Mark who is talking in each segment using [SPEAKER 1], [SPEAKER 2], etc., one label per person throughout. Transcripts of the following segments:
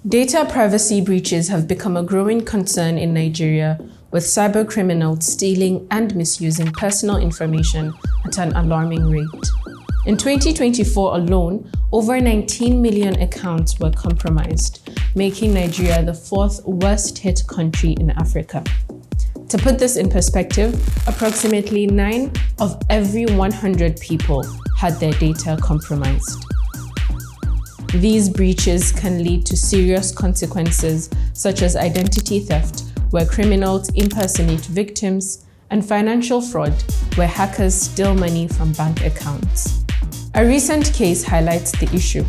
[SPEAKER 1] Data privacy breaches have become a growing concern in Nigeria, with cybercriminals stealing and misusing personal information at an alarming rate. In 2024 alone, over 19 million accounts were compromised, making Nigeria the fourth worst hit country in Africa. To put this in perspective, approximately 9 of every 100 people had their data compromised. These breaches can lead to serious consequences such as identity theft, where criminals impersonate victims, and financial fraud, where hackers steal money from bank accounts. A recent case highlights the issue.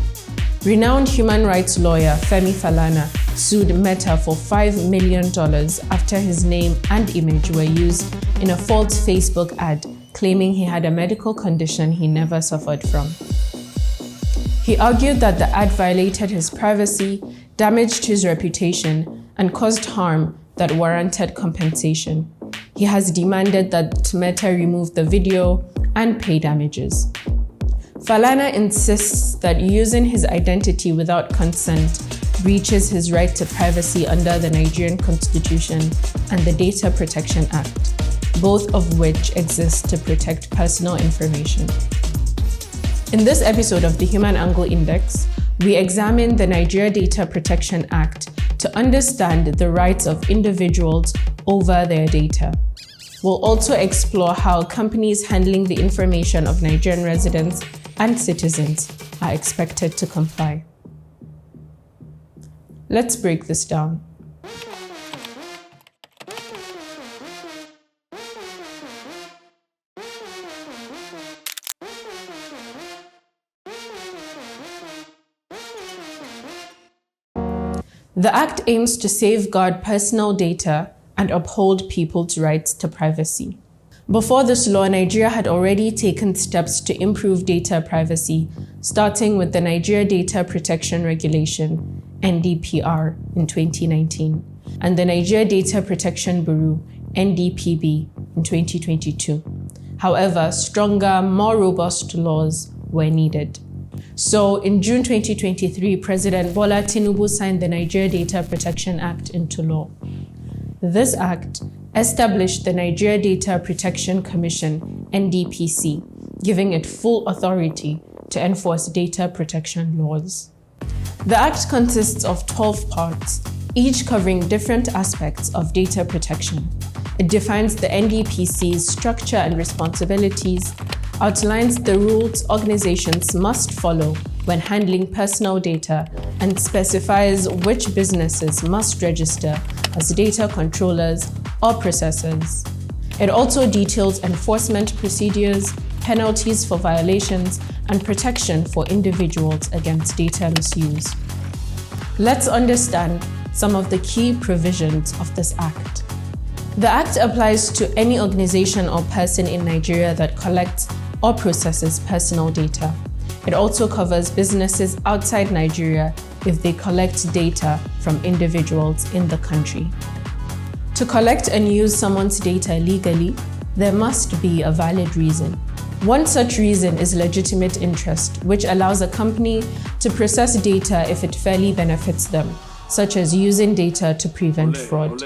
[SPEAKER 1] Renowned human rights lawyer Femi Falana sued Meta for $5 million after his name and image were used in a false Facebook ad claiming he had a medical condition he never suffered from. He argued that the ad violated his privacy, damaged his reputation, and caused harm that warranted compensation. He has demanded that Meta remove the video and pay damages. Falana insists that using his identity without consent breaches his right to privacy under the Nigerian Constitution and the Data Protection Act, both of which exist to protect personal information. In this episode of the HumAngle Index, we examine the Nigeria Data Protection Act to understand the rights of individuals over their data. We'll also explore how companies handling the information of Nigerian residents and citizens are expected to comply. Let's break this down. The Act aims to safeguard personal data and uphold people's rights to privacy. Before this law, Nigeria had already taken steps to improve data privacy, starting with the Nigeria Data Protection Regulation, NDPR, in 2019, and the Nigeria Data Protection Bureau, NDPB, in 2022. However, stronger, more robust laws were needed. So, in June 2023, President Bola Tinubu signed the Nigeria Data Protection Act into law. This act established the Nigeria Data Protection Commission, NDPC, giving it full authority to enforce data protection laws. The act consists of 12 parts, each covering different aspects of data protection. It defines the NDPC's structure and responsibilities, outlines the rules organizations must follow when handling personal data, and specifies which businesses must register as data controllers or processors. It also details enforcement procedures, penalties for violations, and protection for individuals against data misuse. Let's understand some of the key provisions of this act. The act applies to any organization or person in Nigeria that collects or processes personal data. It also covers businesses outside Nigeria if they collect data from individuals in the country. To collect and use someone's data legally, there must be a valid reason. One such reason is legitimate interest, which allows a company to process data if it fairly benefits them, such as using data to prevent fraud.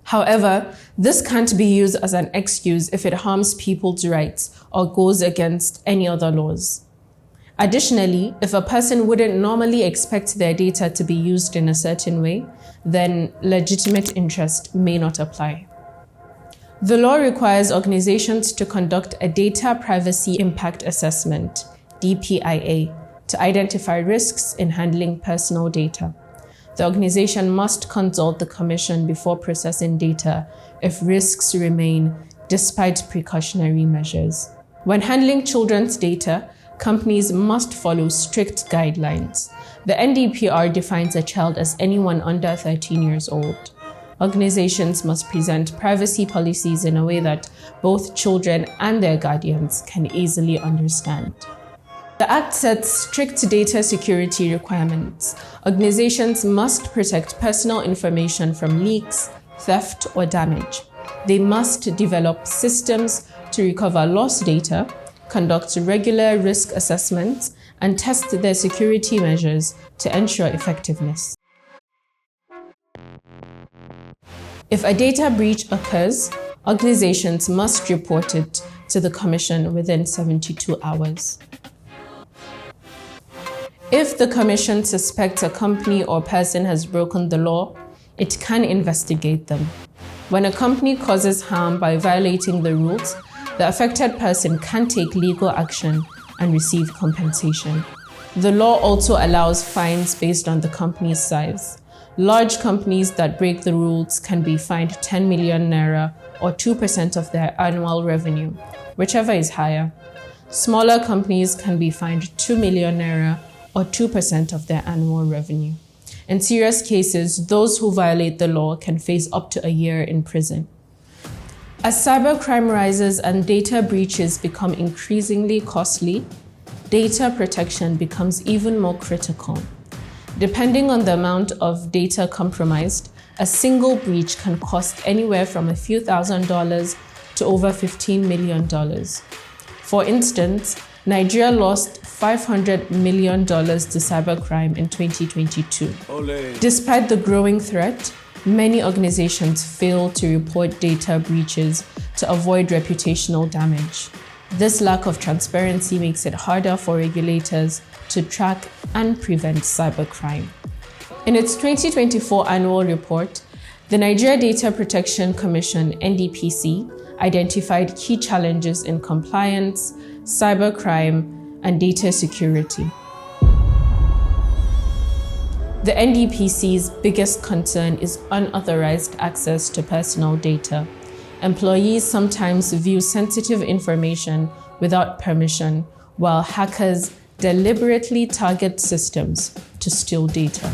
[SPEAKER 1] However, this can't be used as an excuse if it harms people's rights or goes against any other laws. Additionally, if a person wouldn't normally expect their data to be used in a certain way, then legitimate interest may not apply. The law requires organizations to conduct a Data Privacy Impact Assessment, DPIA, to identify risks in handling personal data. The organization must consult the Commission before processing data if risks remain, despite precautionary measures. When handling children's data, companies must follow strict guidelines. The NDPR defines a child as anyone under 13 years old. Organizations must present privacy policies in a way that both children and their guardians can easily understand. The Act sets strict data security requirements. Organizations must protect personal information from leaks, theft, or damage. They must develop systems to recover lost data, conduct regular risk assessments, and test their security measures to ensure effectiveness. If a data breach occurs, organizations must report it to the Commission within 72 hours. If the Commission suspects a company or person has broken the law, it can investigate them. When a company causes harm by violating the rules, the affected person can take legal action and receive compensation. The law also allows fines based on the company's size. Large companies that break the rules can be fined 10 million naira or 2% of their annual revenue, whichever is higher. Smaller companies can be fined 2 million naira or 2% of their annual revenue. In serious cases, those who violate the law can face up to a year in prison. As cybercrime rises and data breaches become increasingly costly, data protection becomes even more critical. Depending on the amount of data compromised, a single breach can cost anywhere from a few $1,000s to over $15 million. For instance, Nigeria lost $500 million to cybercrime in 2022. Despite the growing threat, many organizations fail to report data breaches to avoid reputational damage. This lack of transparency makes it harder for regulators to track and prevent cybercrime. In its 2024 annual report, the Nigeria Data Protection Commission, NDPC, identified key challenges in compliance, cybercrime, and data security. The NDPC's biggest concern is unauthorized access to personal data. Employees sometimes view sensitive information without permission, while hackers deliberately target systems to steal data.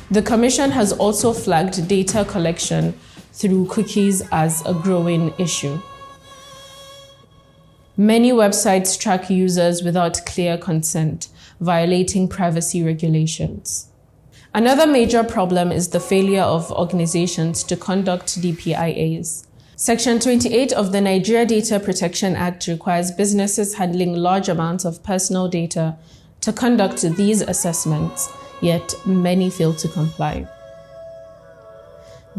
[SPEAKER 1] The Commission has also flagged data collection through cookies as a growing issue. Many websites track users without clear consent, violating privacy regulations. Another major problem is the failure of organizations to conduct DPIAs. Section 28 of the Nigeria Data Protection Act requires businesses handling large amounts of personal data to conduct these assessments, yet many fail to comply.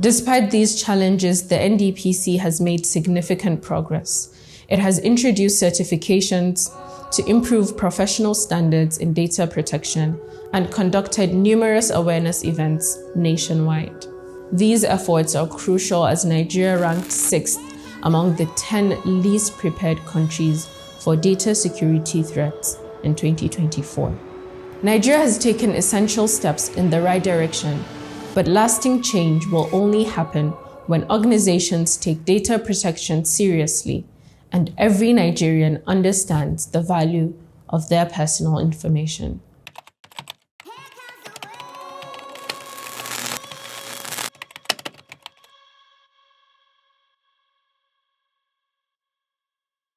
[SPEAKER 1] Despite these challenges, the NDPC has made significant progress. It has introduced certifications to improve professional standards in data protection and conducted numerous awareness events nationwide. These efforts are crucial as Nigeria ranked 6th among the 10 least prepared countries for data security threats in 2024. Nigeria has taken essential steps in the right direction, but lasting change will only happen when organizations take data protection seriously and every Nigerian understands the value of their personal information.